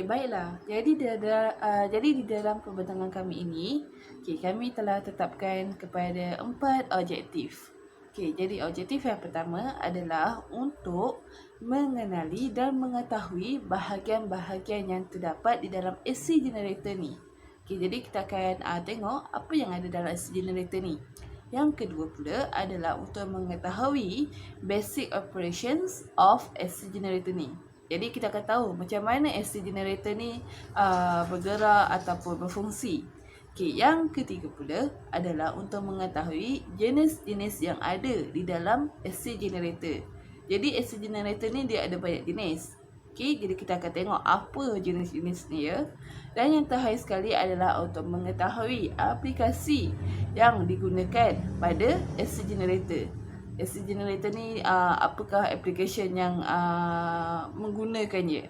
baiklah. Jadi di dalam perbentangan kami ini, kami telah tetapkan kepada 4 objektif. Jadi objektif yang pertama adalah untuk mengenali dan mengetahui bahagian-bahagian yang terdapat di dalam AC generator ni. Jadi kita akan tengok apa yang ada dalam AC generator ni. Yang kedua pula adalah untuk mengetahui basic operations of AC generator ni. Jadi kita akan tahu macam mana AC generator ni bergerak ataupun berfungsi. Yang ketiga pula adalah untuk mengetahui jenis-jenis yang ada di dalam AC generator. Jadi AC generator ni dia ada banyak jenis. Jadi kita akan tengok apa jenis-jenis ni ya. Dan yang terakhir sekali adalah untuk mengetahui aplikasi yang digunakan pada AC generator. AC generator ni apakah application yang menggunakannya.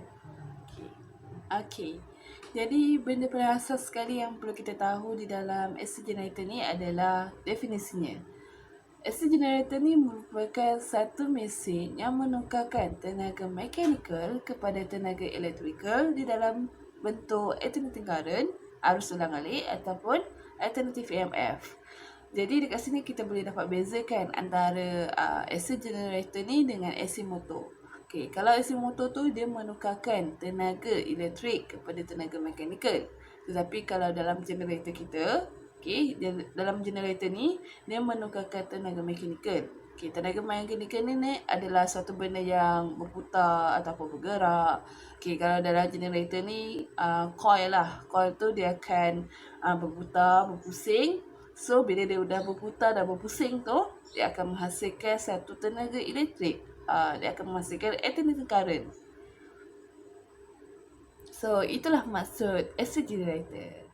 Jadi benda paling asas sekali yang perlu kita tahu di dalam AC generator ni adalah definisinya. AC generator ni merupakan satu mesin yang menukarkan tenaga mekanikal kepada tenaga elektrikal di dalam bentuk alternating current, arus ulang-alik ataupun alternative EMF. Jadi dekat sini kita boleh dapat bezakan antara AC generator ni dengan AC motor. Kalau AC motor tu dia menukarkan tenaga elektrik kepada tenaga mekanikal. Tetapi kalau dalam generator kita, dalam generator ni dia menukarkan tenaga mekanikal. Tenaga mekanikal ni adalah suatu benda yang berputar ataupun bergerak. Kalau dalam generator ni coil lah. Coil tu dia akan berputar, berpusing. So bila dia dah berputar dan berpusing tu, dia akan menghasilkan satu tenaga elektrik. Dia akan menghasilkan alternating current. So itulah maksud AC generator.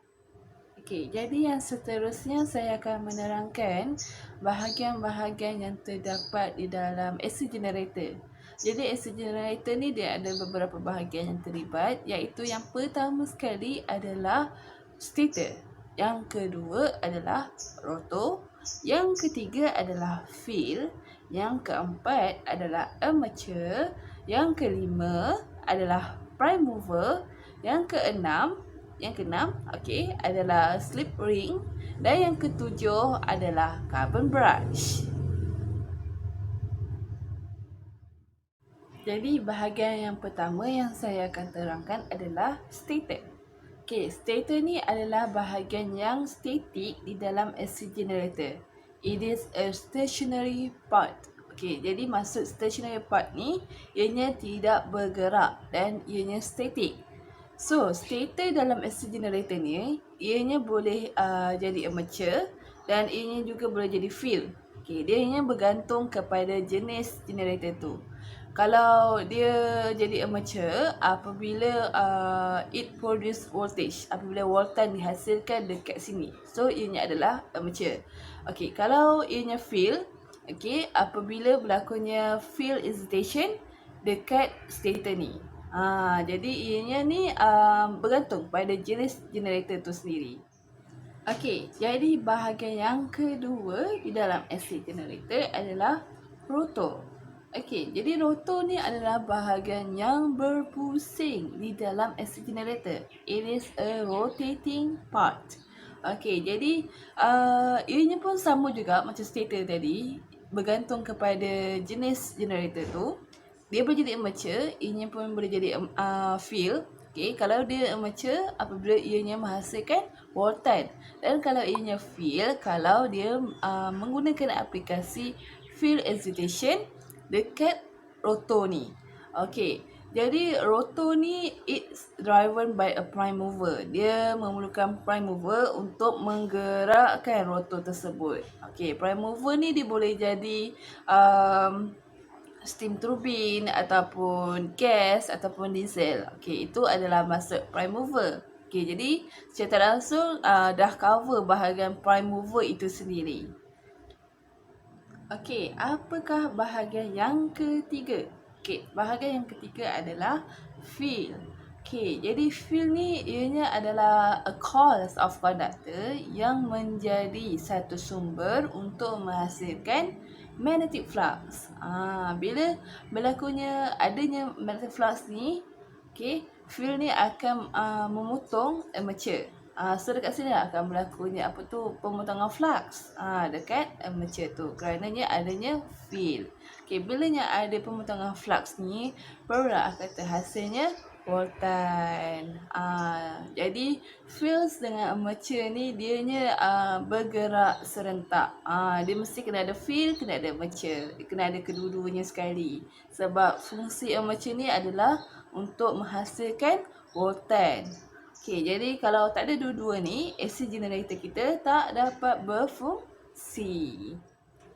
Jadi yang seterusnya saya akan menerangkan bahagian-bahagian yang terdapat di dalam AC generator. Jadi AC generator ni dia ada beberapa bahagian yang terlibat, iaitu yang pertama sekali adalah stator, yang kedua adalah rotor, yang ketiga adalah field, yang keempat adalah armature, yang kelima adalah prime mover, yang keenam adalah slip ring, dan yang ketujuh adalah carbon brush. Jadi bahagian yang pertama yang saya akan terangkan adalah stator. Stator ni adalah bahagian yang statik di dalam AC generator. It is a stationary part. Jadi maksud stationary part ni, ianya tidak bergerak dan ianya statik. So, stator dalam AC generator ni, ianya boleh jadi armature dan ianya juga boleh jadi field. Dia ianya bergantung kepada jenis generator tu. Kalau dia jadi armature apabila it produce voltage, apabila voltan dihasilkan dekat sini. So, ianya adalah armature. Kalau ianya field, apabila berlakunya field excitation dekat stator ni. Jadi ianya ni bergantung pada jenis generator tu sendiri. Jadi bahagian yang kedua di dalam AC generator adalah rotor. Jadi rotor ni adalah bahagian yang berpusing di dalam AC generator. It is a rotating part. Jadi ianya pun sama juga macam stator tadi, bergantung kepada jenis generator tu. Dia boleh jadi armature, ianya pun boleh jadi field. Kalau dia armature, apabila ianya menghasilkan voltan. Dan kalau ianya field, kalau dia menggunakan aplikasi field excitation dekat rotor ni. Jadi rotor ni it's driven by a prime mover. Dia memerlukan prime mover untuk menggerakkan rotor tersebut. Prime mover ni dia boleh jadi steam turbine ataupun gas ataupun diesel. Itu adalah maksud prime mover. Jadi secara langsung dah cover bahagian prime mover itu sendiri. Apakah bahagian yang ketiga? Bahagian yang ketiga adalah field. Jadi field ni ianya adalah a coils of conductor yang menjadi satu sumber untuk menghasilkan magnetic flux. Bila berlakunya adanya magnetic flux ni, fill ni akan memotong armature. So dekat sini akan berlakunya apa tu, pemotongan flux dekat armature tu kerananya adanya fill. Okey, bilanya ada pemotongan flux ni, barulah akan terhasilnya voltan. Jadi fills dengan armature ni dianya bergerak serentak. Dia mesti kena ada fill, kena ada armature, kena ada kedua-duanya sekali. Sebab fungsi armature ni adalah untuk menghasilkan voltan. Okey, jadi kalau tak ada dua-dua ni, AC generator kita tak dapat berfungsi.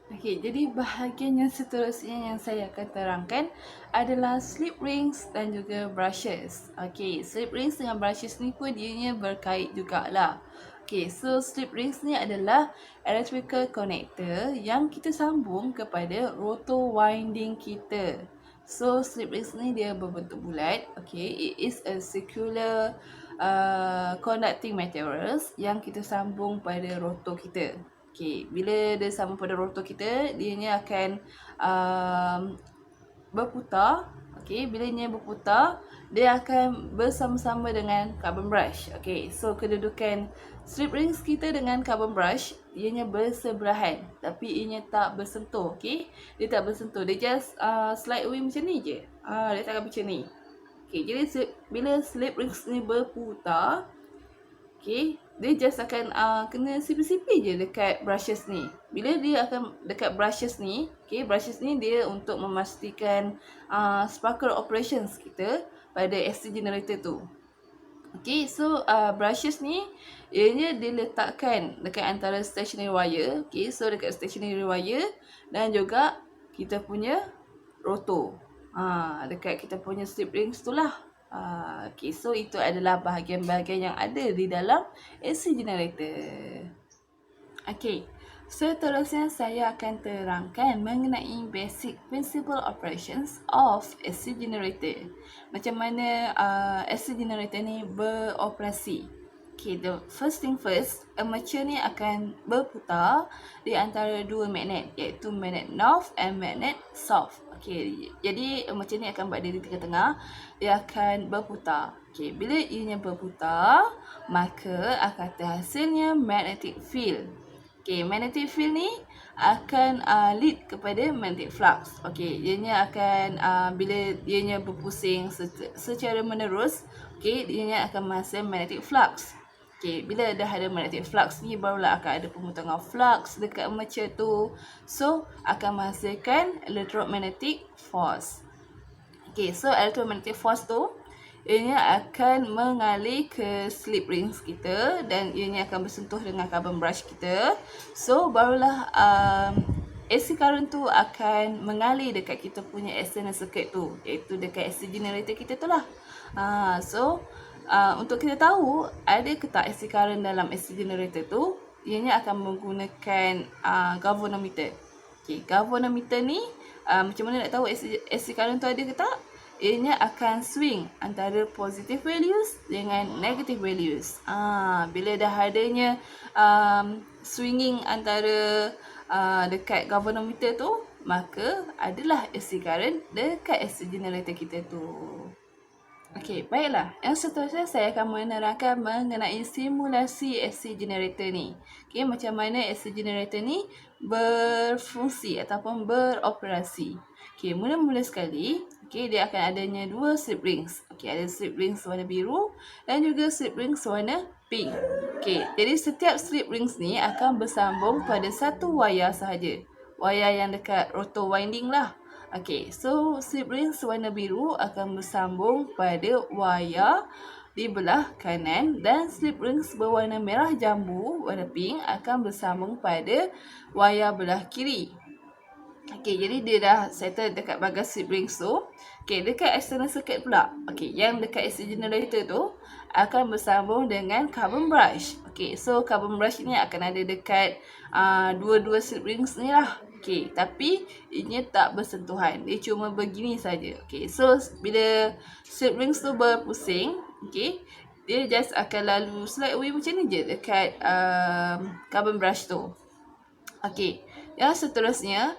Okey, jadi bahagian yang seterusnya yang saya akan terangkan adalah slip rings dan juga brushes. Okey, slip rings dengan brushes ni pun dianya berkait jugalah. Okey, so slip rings ni adalah electrical connector yang kita sambung kepada rotor winding kita. So slip rings ni dia berbentuk bulat. Okay, it is a circular conducting materials yang kita sambung pada rotor kita. Okay, bila dia sambung pada rotor kita, dianya akan berputar. Okay, bila dia berputar, dia akan bersama-sama dengan carbon brush. Okay, so kedudukan slip rings kita dengan carbon brush, ianya bersebelahan, tapi ianya tak bersentuh. Okay, dia tak bersentuh, dia just slide away macam ni je. Dia takkan macam ni. Okay, jadi bila slip rings ni berputar, okay, dia just akan kena sipi-sipi je dekat brushes ni. Bila dia akan dekat brushes ni, okay, brushes ni dia untuk memastikan sparkle operations kita pada AC generator tu. Okay, so brushes ni ianya diletakkan dekat antara stationary wire. Okay, so dekat stationary wire dan juga kita punya rotor. Dekat kita punya slip rings tu lah. Okay, so itu adalah bahagian-bahagian yang ada di dalam AC generator. Okay, seterusnya saya akan terangkan mengenai basic principle operations of AC generator. Macam mana AC generator ni beroperasi. Okay, the first thing first, armature ni akan berputar di antara dua magnet, iaitu magnet north and magnet south. Okay, jadi armature ni akan buat diri di tengah-tengah, dia akan berputar. Okay, bila ianya berputar, maka akan terhasilnya magnetic field. Okay, magnetic field ni akan lead kepada magnetic flux. Okay, ianya akan bila ianya berpusing secara menerus, okay, ianya akan menghasilkan magnetic flux. Okay, bila dah ada magnetic flux ni, barulah akan ada pemotongan flux dekat armature tu. So, akan menghasilkan electromagnetic force. Okay, so electromagnetic force tu, ianya akan mengalir ke slip rings kita dan ianya akan bersentuh dengan carbon brush kita. So, barulah AC current tu akan mengalir dekat kita punya external circuit tu, iaitu dekat AC generator kita tu lah. Untuk kita tahu ada ke tak AC current dalam AC generator tu, ianya akan menggunakan galvanometer. Okay, galvanometer ni macam mana nak tahu AC current tu ada ke tak? Ianya akan swing antara positive values dengan negative values. Bila dah adanya swinging antara dekat galvanometer tu, maka adalah AC current dekat AC generator kita tu. Okey, baiklah. Yang seterusnya saya akan menerangkan mengenai simulasi AC generator ni. Okey, macam mana AC generator ni berfungsi ataupun beroperasi. Okey, mula-mula sekali, okey, dia akan adanya dua slip rings. Okey, ada slip rings warna biru dan juga slip rings warna pink. Okey, jadi setiap slip rings ni akan bersambung pada satu wayar sahaja. Wayar yang dekat rotor winding lah. Okey, so slip rings warna biru akan bersambung pada wayar di belah kanan dan slip rings berwarna merah jambu warna pink akan bersambung pada wayar belah kiri. Okey, jadi dia dah settle dekat bahagian slip rings tu. Okey, dekat external circuit pula. Okey, yang dekat AC generator tu akan bersambung dengan carbon brush. Okey, so carbon brush ni akan ada dekat dua-dua slip rings ni lah. Okey, tapi ianya tak bersentuhan. Dia cuma begini saja. Okey, so bila slip rings tu berpusing, okey, dia just akan lalu slide away macam ni je dekat carbon brush tu. Okey, yang seterusnya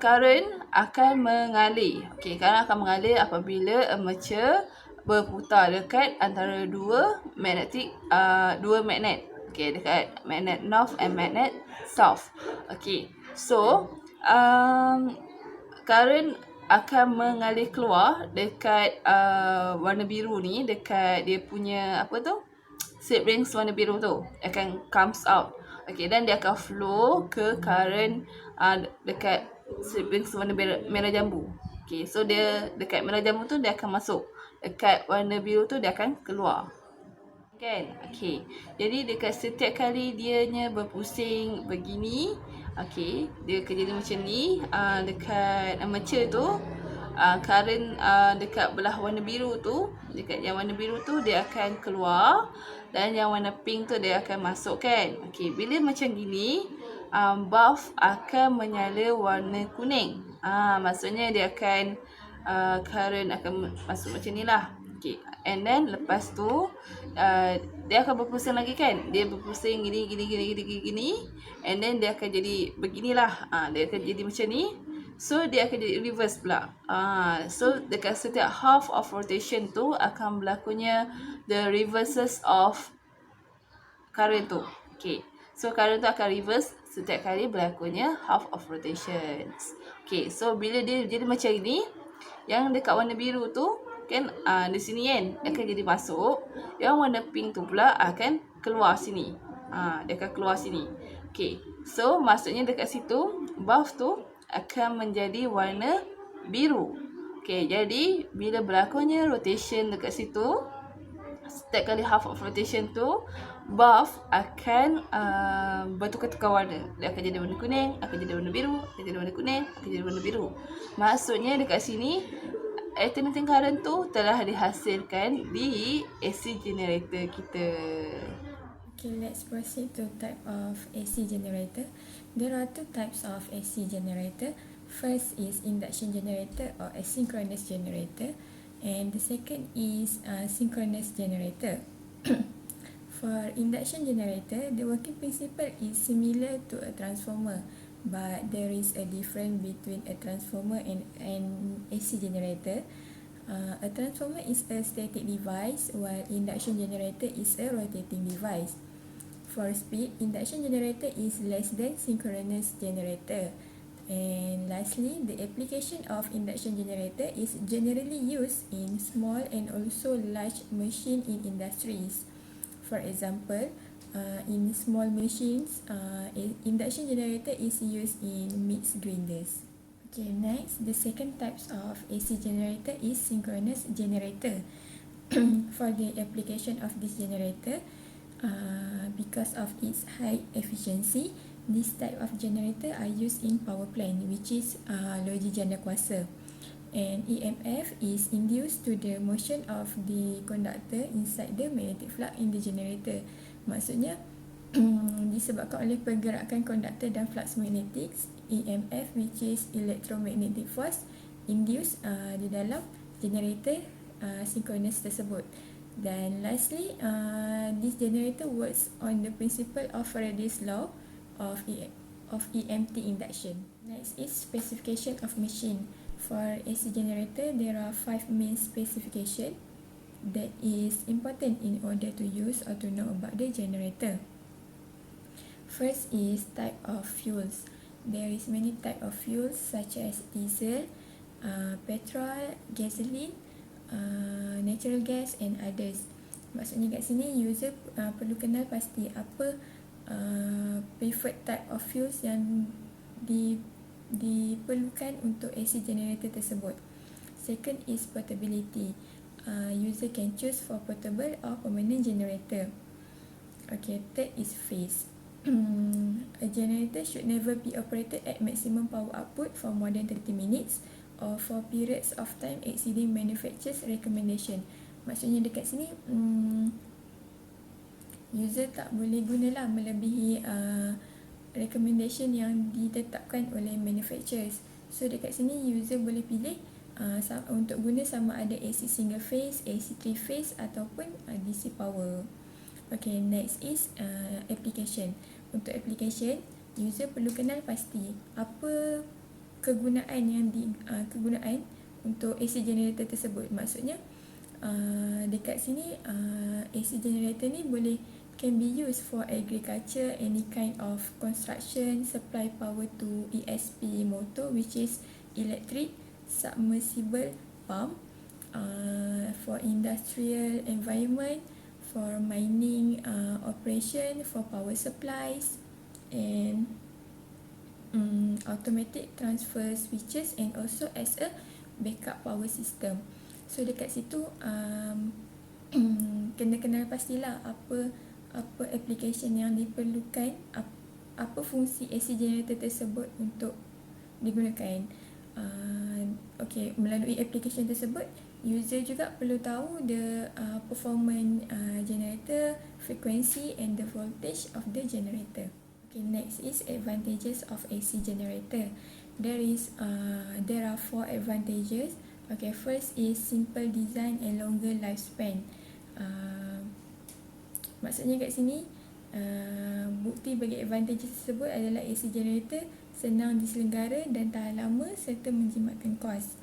current akan mengalir. Okey, current akan mengalir apabila armature berputar dekat antara dua magnet. Okey, dekat magnet north and magnet south. Okey. So, current akan mengalir keluar dekat warna biru ni, dekat dia punya apa tu? Seed rings warna biru tu akan comes out. Okey, dan dia akan flow ke current dekat seed rings warna merah jambu. Okey, so dia dekat merah jambu tu dia akan masuk. Dekat warna biru tu dia akan keluar. Kan? Okey. Jadi dekat setiap kali dianya berpusing begini, okey, dia akan jadi macam ni. Dekat armature tu, current dekat belah warna biru tu, dekat yang warna biru tu dia akan keluar dan yang warna pink tu dia akan masuk kan. Okey, bila macam gini, bulb akan menyala warna kuning. Maksudnya dia akan current akan masuk macam ni lah. Okay. And then lepas tu dia akan berpusing lagi kan. Dia berpusing gini. And then dia akan jadi beginilah. Dia akan jadi macam ni. So dia akan jadi reverse pula. So dekat setiap half of rotation tu akan berlakunya the reverses of current tu. Okay. So current tu akan reverse setiap kali berlakunya half of rotations. Okay. So bila dia jadi macam ni, yang dekat warna biru tu kan di sini kan akan jadi masuk, yang warna pink tu pula akan keluar sini. Dia akan keluar sini. Okey. So maksudnya dekat situ bulb tu akan menjadi warna biru. Okey, jadi bila berlakunya rotation dekat situ, setiap kali half of rotation tu bulb akan bertukar-tukar warna. Dia akan jadi warna kuning, akan jadi warna biru, akan jadi warna kuning, akan jadi warna biru. Maksudnya dekat sini alternating current tu telah dihasilkan di AC generator kita. Okay, let's proceed to type of AC generator. There are two types of AC generator. First is induction generator or asynchronous generator, and the second is synchronous generator. For induction generator, the working principle is similar to a transformer, but there is a difference between a transformer and an AC generator. A transformer is a static device, while induction generator is a rotating device. For speed, induction generator is less than synchronous generator. And lastly, the application of induction generator is generally used in small and also large machine in industries. For example, in small machines, induction generator is used in meat grinders. Okay, next, the second types of AC generator is synchronous generator. For the application of this generator, because of its high efficiency, this type of generator are used in power plant, which is loji jana kuasa. And EMF is induced to the motion of the conductor inside the magnetic flux in the generator. Maksudnya disebabkan oleh pergerakan conductor dan flux magnetic, EMF which is electromagnetic force induced di dalam generator synchronous tersebut. Dan lastly, this generator works on the principle of Faraday's law of EMT induction. Next is specification of machine. For AC generator, there are 5 main specifications that is important in order to use or to know about the generator. First is type of fuels. There is many type of fuels such as diesel, petrol, gasoline, natural gas and others. Maksudnya kat sini user perlu kenal pasti apa preferred type of fuels yang diperlukan untuk AC generator tersebut. Second is portability. User can choose for portable or permanent generator. Okay, third is phase. A generator should never be operated at maximum power output for more than 30 minutes or for periods of time exceeding manufacturer's recommendation. Maksudnya dekat sini user tak boleh gunalah melebihi recommendation yang ditetapkan oleh manufacturers. So dekat sini user boleh pilih untuk guna sama ada AC single phase, AC 3 phase ataupun DC power. Okay, next is application. Untuk application, user perlu kenal pasti apa kegunaan yang kegunaan untuk AC generator tersebut. Maksudnya dekat sini AC generator ni can be used for agriculture, any kind of construction, supply power to ESP motor, which is electric submersible pump, for industrial environment, for mining operation, for power supplies, and automatic transfer switches, and also as a backup power system. So dekat situ kena kenal pastilah apa application yang diperlukan, apa fungsi AC generator tersebut untuk digunakan. Okay, melalui application tersebut user juga perlu tahu the performance generator, frequency and the voltage of the generator. Okay, next is advantages of AC generator. There are 4 advantages. Okay, first is simple design and longer lifespan. Maksudnya kat sini bukti bagi advantages tersebut adalah AC generator senang diselenggara dan tahan lama serta menjimatkan kos.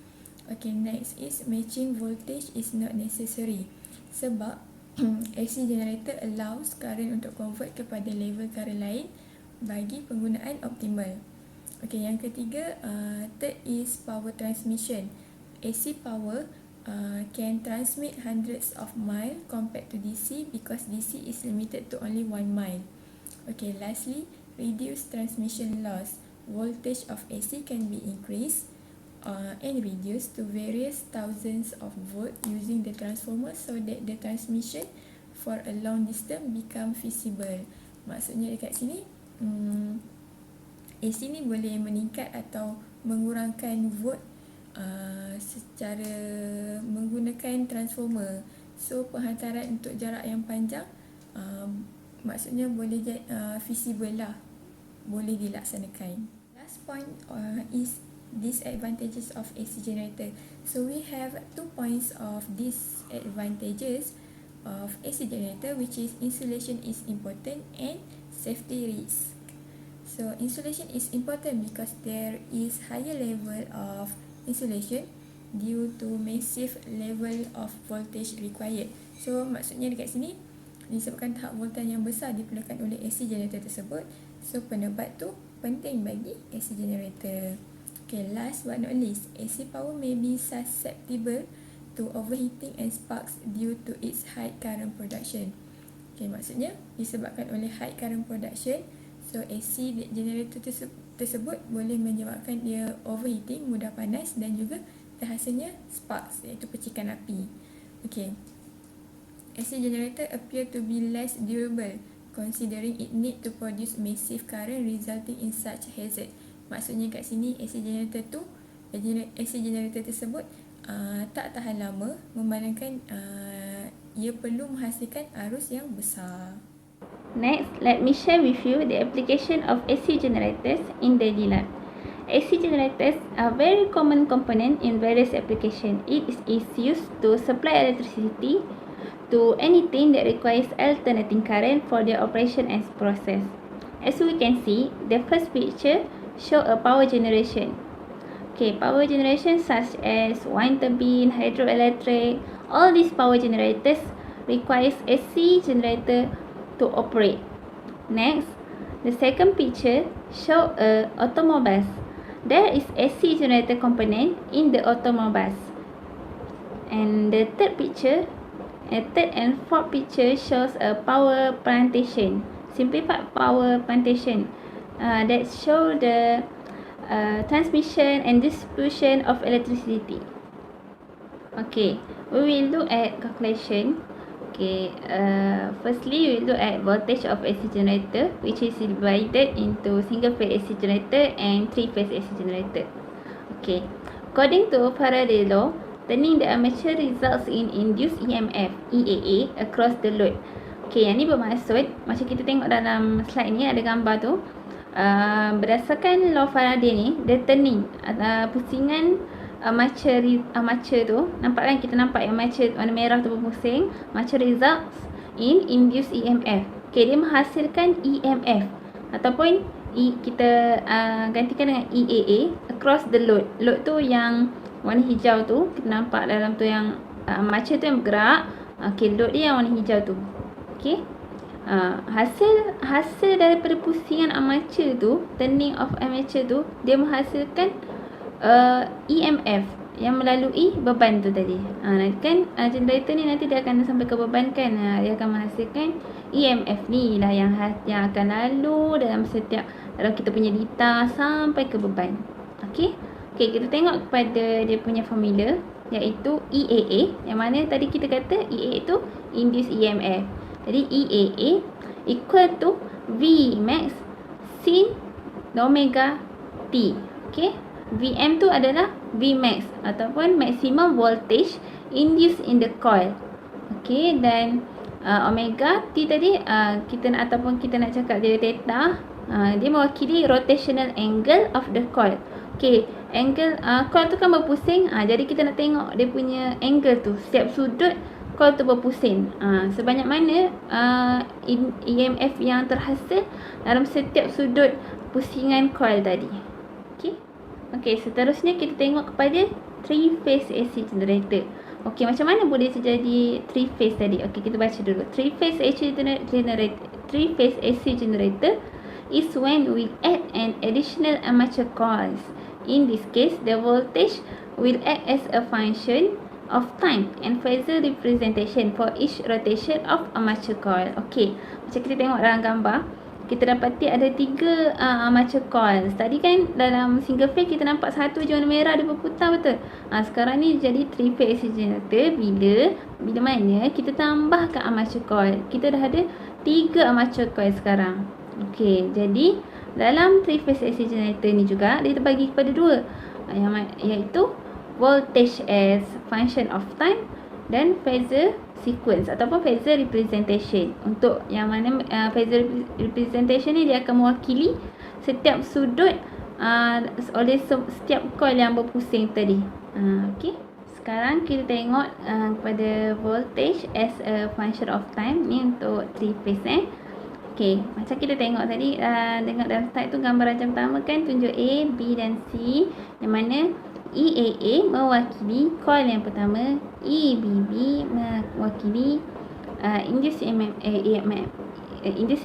Okay, next is matching voltage is not necessary. Sebab AC generator allows current untuk convert kepada level current lain bagi penggunaan optimal. Okay, yang ketiga, third is power transmission. AC power can transmit hundreds of miles compared to DC because DC is limited to only 1 mile. Okay, lastly, reduce transmission loss. Voltage of AC can be increased and reduced to various thousands of volts using the transformer so that the transmission for a long distance become feasible. Maksudnya dekat sini AC ni boleh meningkat atau mengurangkan volt secara menggunakan transformer. So penghantaran untuk jarak yang panjang maksudnya boleh feasible lah, boleh dilaksanakan. Last point is disadvantages of AC generator. So we have 2 points of disadvantages of AC generator, which is insulation is important and safety risk. So insulation is important because there is higher level of insulation due to massive level of voltage required. So maksudnya dekat sini disebabkan tahap voltage yang besar diperlukan oleh AC generator tersebut, so penebat tu penting bagi AC generator. Okay, last but not least, AC power may be susceptible to overheating and sparks due to its high current production. Okay, maksudnya disebabkan oleh high current production, so AC generator tersebut boleh menyebabkan dia overheating, mudah panas dan juga terhasilnya sparks, iaitu percikan api. Okay, AC generator appear to be less durable considering it need to produce massive current resulting in such hazard. Maksudnya kat sini AC generator tersebut tak tahan lama memandangkan ia perlu menghasilkan arus yang besar. Next, let me share with you the application of AC generators in daily life. AC generators are very common component in various applications. It is used to supply electricity to anything that requires alternating current for their operation and process. As we can see, the first picture show a power generation. Okay, power generation such as wind turbine, hydroelectric, all these power generators requires AC generator to operate. Next, the second picture show a automobiles. There is AC generator component in the automobiles. And the third and fourth picture shows a power plantation, simplified power plantation that show the transmission and distribution of electricity. Okay, we will look at calculation. Okay, firstly we look at voltage of AC generator, which is divided into single phase AC generator and 3-phase AC generator. Okay, according to Faraday law, turning the armature results in induced EMF EAA across the load. Okay, yang ni bermaksud macam kita tengok dalam slide ni ada gambar tu, berdasarkan law Faraday ni, dia turning pusingan armature tu, nampak kan, kita nampak yang armature warna merah tu berpusing, armature results in induced EMF. Okay, dia menghasilkan EMF ataupun kita gantikan dengan EAA across the load. Load tu yang warna hijau tu, kita nampak dalam tu yang armature tu yang bergerak. Okey, load dia yang warna hijau tu. Okey. Hasil daripada pusingan armature tu, turning of armature tu, dia menghasilkan EMF yang melalui beban tu tadi. Nanti kan generator ni nanti dia akan sampai ke beban kan. Dia akan menghasilkan EMF ni lah yang akan lalu dalam kita punya dita sampai ke beban. Okey. Okey, kita tengok kepada dia punya formula iaitu EAA, yang mana tadi kita kata EAA tu induced EMF. Jadi EAA equal to V max sin omega T. Okey. VM tu adalah V max ataupun maximum voltage induced in the coil. Okey, dan omega T tadi kita nak cakap dia theta, dia mewakili rotational angle of the coil. Okey, angle coil tu kan berpusing, jadi kita nak tengok dia punya angle tu, setiap sudut coil tu berpusing. Sebanyak mana EMF yang terhasil dalam setiap sudut pusingan coil tadi. Okey. Okey, seterusnya kita tengok kepada 3-phase AC generator. Okey, macam mana boleh terjadi 3-phase tadi? Okey, kita baca dulu. 3-phase AC generator is when we add an additional armature coils. In this case, the voltage will act as a function of time and phasor representation for each rotation of armature coil. Okey, macam kita tengok dalam gambar, kita dapati ada 3 armature coils. Tadi kan dalam single phase kita nampak satu je warna merah dia berputar, betul? Sekarang ni jadi 3-phase AC generator bila mana kita tambahkan armature coil. Kita dah ada 3 armature coil sekarang. Okey, jadi dalam 3-phase AC generator ni juga dia terbagi kepada 2, iaitu voltage as function of time dan phasor sequence ataupun phasor representation. Untuk yang mana phasor representation ni dia akan mewakili setiap sudut oleh setiap coil yang berpusing tadi. Okey. Sekarang kita tengok kepada voltage as a function of time ni untuk 3-phase. Okey, macam kita tengok tadi, tengok dalam slide tu gambar rajah pertama kan tunjuk A, B dan C, yang mana EAA mewakili coil yang pertama, EBB mewakili induced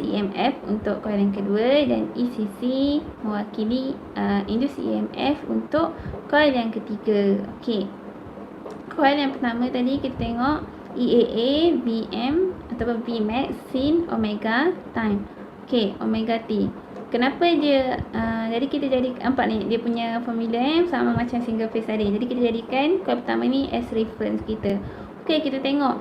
EMF untuk coil yang kedua, dan ECC mewakili induced EMF untuk coil yang ketiga. Okey, coil yang pertama tadi kita tengok EAA, VM ataupun Vmax sin omega time. Okey, omega T. Kenapa dia jadi kita nampak ni dia punya formula sama macam single phase tadi. Jadi kita jadikan coil pertama ni as reference kita. Okey, kita tengok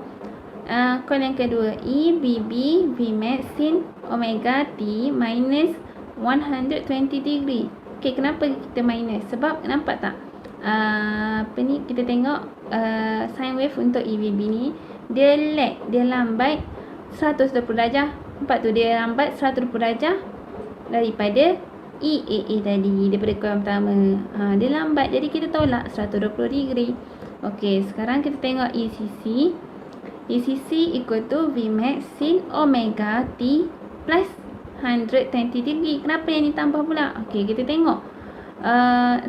coil yang kedua, EBB Vmax sin omega T minus 120 degree. Okey, kenapa kita minus? Sebab nampak tak kita tengok sine wave untuk EBB ni dia lag, dia lambat 120 darjah. Nampak tu, dia lambat 120 darjah daripada EAA tadi, daripada coil pertama. Dia lambat, jadi kita tolak 120 degree. Okey, sekarang kita tengok ECC. ECC equal to Vmax sin omega T plus 120 degree. Kenapa yang ditambah pula? Okey, kita tengok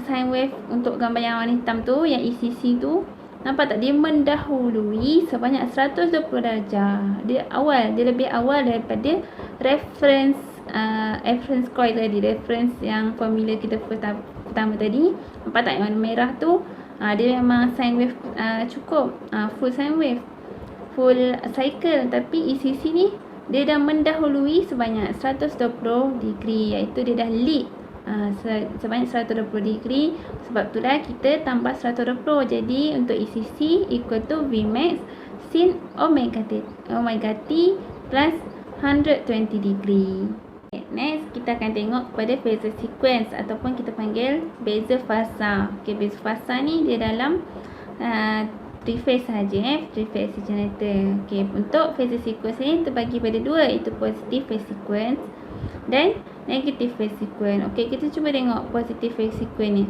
sine wave untuk gambar yang warna hitam tu, yang ECC tu, nampak tak dia mendahului sebanyak 120 darjah. Dia lebih awal daripada reference coil tadi, reference yang formula kita pertama tadi. Nampak tak yang warna merah tu, dia memang sine wave cukup, full sine wave, full cycle. Tapi ECC ni dia dah mendahului sebanyak 120 degree, iaitu dia dah lead sebanyak 120 degree. Sebab itulah kita tambah 120. Jadi untuk ECC equal to Vmax sin omega T plus 120 degree. Next, kita akan tengok kepada phasor sequence ataupun kita panggil phasor fasa. Okay, phasor fasa ni dia dalam 3-phase saja, 3-phase generator. Okay, untuk phasor sequence ni terbagi pada 2, iaitu positive phase sequence dan negative phase sequence. Okay, kita cuba tengok positive phase sequence ni.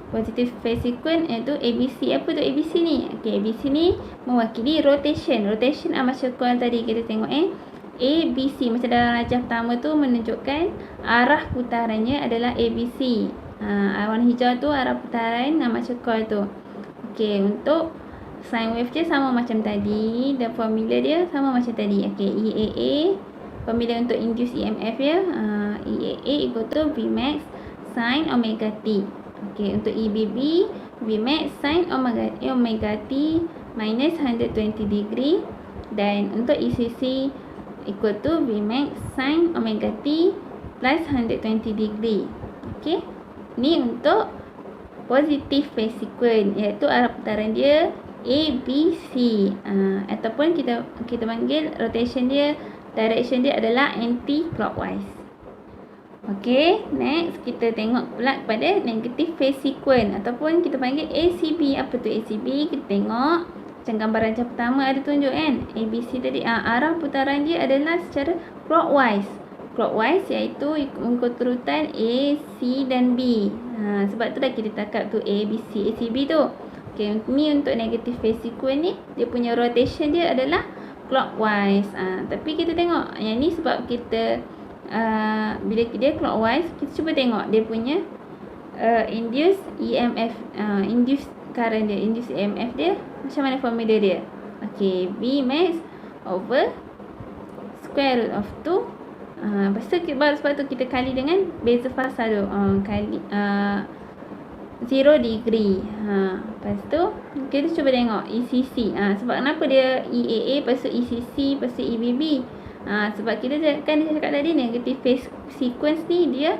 Positive phase sequence iaitu ABC. Apa tu ABC ni? Okay, ABC ni mewakili rotation armature coil tadi. Kita tengok ABC macam dalam rajah pertama tu menunjukkan arah putarannya adalah ABC. Warna hijau tu arah putaran armature coil tu. Okey, untuk Sine wave dia sama macam tadi dan formula dia sama macam tadi. Okey, EAA formula untuk induce EMF ya. EAA equal to Vmax sin omega T. Okey, untuk EBB Vmax sin omega T minus 120 degree, dan untuk ECC equal to Vmax sin omega T plus 120 degree. Okey, ni untuk positive phase sequence, iaitu arah putaran dia ABC, ataupun kita panggil rotation dia, direction dia adalah anti clockwise. Okey, next kita tengok pula kepada negative phase sequence ataupun kita panggil ACB. Apa tu ACB? Kita tengok macam gambaran macam pertama ada tunjuk kan, ABC tadi, arah putaran dia adalah secara clockwise, iaitu mengikut urutan A, C dan B. Sebab tu dah kita cakap tu A, B, C, ACB tu. Okay, ni untuk negative phase sequence ni, dia punya rotation dia adalah clockwise. Tapi kita tengok yang ni sebab kita bila dia clockwise, kita cuba tengok dia punya induced EMF, induced current dia, induced EMF dia macam mana formula dia. Okay, Vmax over square root of 2. Sebab tu kita kali dengan beza fasa tu, kali 0 degree. Lepas tu kita cuba tengok ECC. Sebab kenapa dia EAA, lepas tu ECC, lepas tu EBB. Sebab kita cakap tadi negative phase sequence ni dia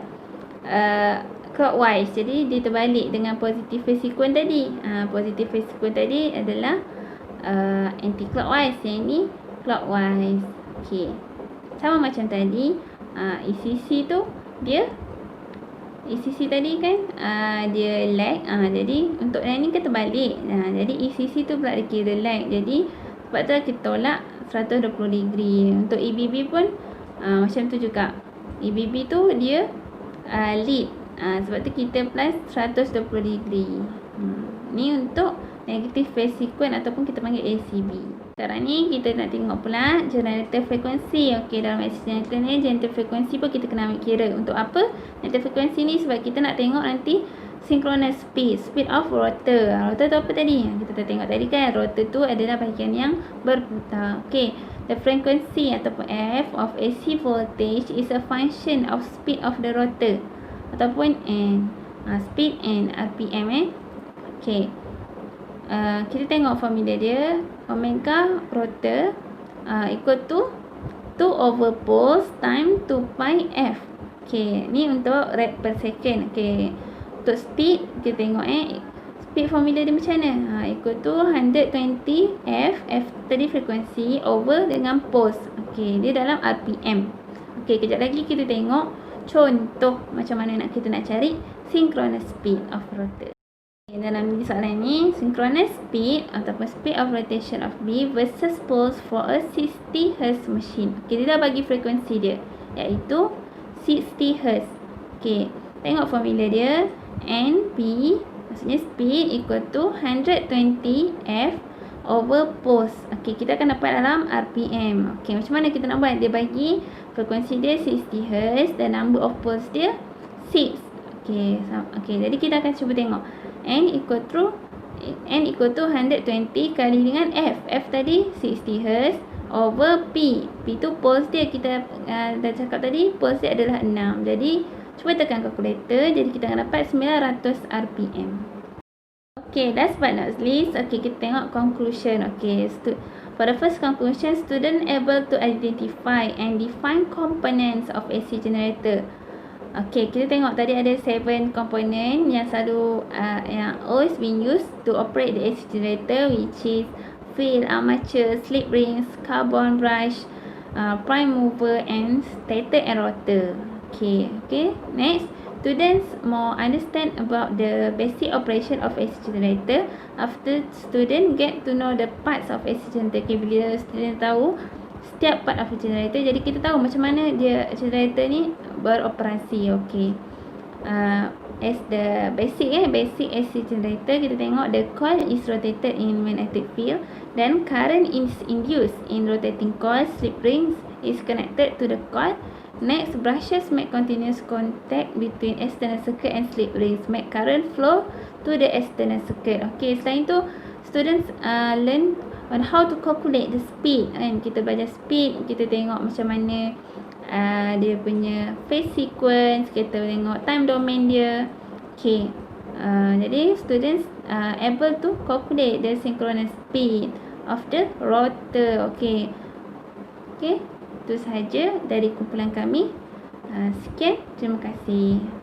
clockwise, jadi dia terbalik dengan positive phase sequence tadi. Positive phase sequence tadi adalah anti clockwise, yang ni clockwise. Okay, sama macam tadi. ECC tu dia ECC tadi kan dia lag, jadi untuk yang ni kita terbalik. Jadi ECC tu pula dikira lag, jadi sebab tu kita tolak 120 degree. Untuk EBB pun macam tu juga. EBB tu dia lead, sebab tu kita plus 120 degree. Ni untuk negative phase sequence ataupun kita panggil ACB. Sekarang ni kita nak tengok pula generator frekuensi. Okey, dalam AC generator ni generator frekuensi pun kita kena ambil kira. Untuk apa generator frekuensi ni? Sebab kita nak tengok nanti synchronous speed of rotor. Rotor tu apa tadi? Kita dah tengok tadi kan, rotor tu adalah bahagian yang berputar. Okey, the frequency ataupun F of AC voltage is a function of speed of the rotor ataupun N. Speed and RPM Okey, kita tengok formula dia. Omega rotor equal to 2 over poles time 2 pi F. Okey, ni untuk rate per second. Okey, untuk speed kita tengok speed formula dia macam mana? Equal to 120 F tadi frekuensi over dengan poles. Okey, dia dalam RPM. Okey, kejap lagi kita tengok contoh macam mana kita nak cari synchronous speed of rotor. Dalam soalan ni, synchronous speed ataupun speed of rotation of B versus poles for a 60 Hz machine. Okay, dia dah bagi frekuensi dia, iaitu 60 Hz. Okay, tengok formula dia. NP, maksudnya speed equal to 120 F over poles. Okay, kita akan dapat dalam RPM. Okay, macam mana kita nak buat? Dia bagi frekuensi dia 60 Hz dan number of poles dia 6. Okay, jadi kita akan cuba tengok. N equal to 120 kali dengan F. F tadi 60 Hz over P. P tu poles dia, kita dah cakap tadi poles dia adalah 6. Jadi cuba tekan kalkulator, jadi kita akan dapat 900 RPM. Okay, last but not least, okay, kita tengok conclusion. Okay, for the first conclusion, student able to identify and define components of AC generator. Okay, kita tengok tadi ada 7 component yang selalu yang always been used to operate the AC generator, which is field, armature, slip rings, carbon brush, prime mover and stator and rotor. Okay, next, students more understand about the basic operation of AC generator after student get to know the parts of AC generator. Okay, bila student tahu setiap part of generator, jadi kita tahu macam mana dia generator ni beroperasi. Okay, as the basic AC generator, kita tengok the coil is rotated in magnetic field, then current is induced in rotating coil, slip rings is connected to the coil. Next, brushes make continuous contact between external circuit and slip rings, make current flow to the external circuit. Okay, selain tu students learn on how to calculate the speed kan. Kita belajar speed, kita tengok macam mana dia punya phase sequence, kita tengok time domain dia. Okay, jadi students able to calculate the synchronous speed of the rotor. Okay, itu sahaja dari kumpulan kami. Sekian, terima kasih.